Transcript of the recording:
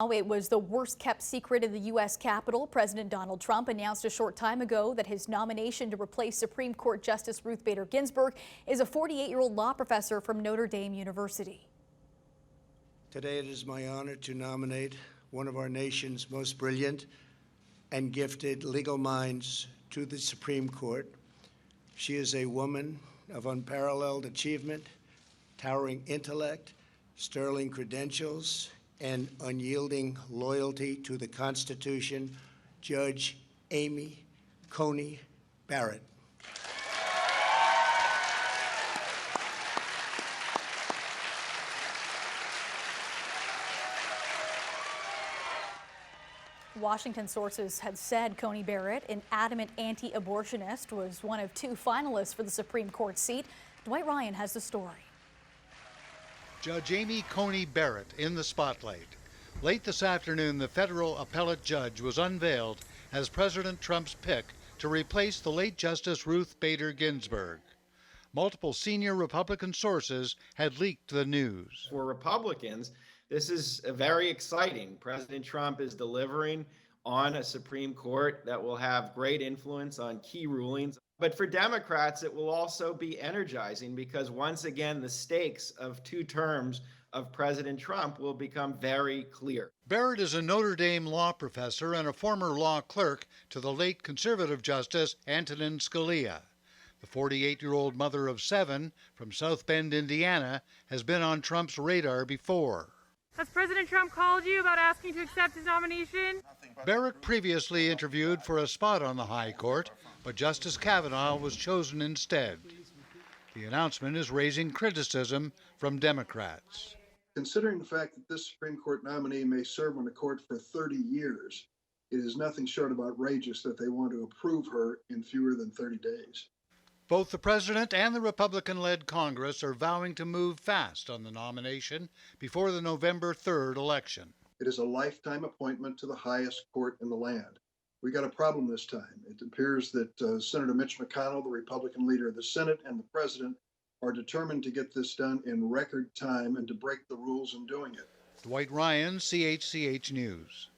It was the worst kept secret in the U.S. Capitol. President Donald Trump announced a short time ago that his nomination to replace Supreme Court Justice Ruth Bader Ginsburg is a 48-year-old law professor from Notre Dame University. Today it is my honor to nominate one of our nation's most brilliant and gifted legal minds to the Supreme Court. She is a woman of unparalleled achievement, towering intellect, sterling credentials, and unyielding loyalty to the Constitution, Judge Amy Coney Barrett. Washington sources had said Coney Barrett, an adamant anti-abortionist, was one of two finalists for the Supreme Court seat. Dwight Ryan has the story. Judge Amy Coney Barrett in the spotlight. Late this afternoon, the federal appellate judge was unveiled as President Trump's pick to replace the late Justice Ruth Bader Ginsburg. Multiple senior Republican sources had leaked the news. For Republicans, this is very exciting. President Trump is delivering on a Supreme Court that will have great influence on key rulings. But for Democrats, it will also be energizing because once again, the stakes of 2 terms of President Trump will become very clear. Barrett is a Notre Dame law professor and a former law clerk to the late conservative Justice Antonin Scalia. The 48-year-old mother of 7 from South Bend, Indiana, has been on Trump's radar before. Has President Trump called you about asking to accept his nomination? Barrett previously interviewed for a spot on the High Court, but Justice Kavanaugh was chosen instead. The announcement is raising criticism from Democrats. Considering the fact that this Supreme Court nominee may serve on the court for 30 years, it is nothing short of outrageous that they want to approve her in fewer than 30 days. Both the president and the Republican-led Congress are vowing to move fast on the nomination before the November 3rd election. It is a lifetime appointment to the highest court in the land. We got a problem this time. It appears that Senator Mitch McConnell, the Republican leader of the Senate, and the president are determined to get this done in record time and to break the rules in doing it. Dwight Ryan, CHCH News.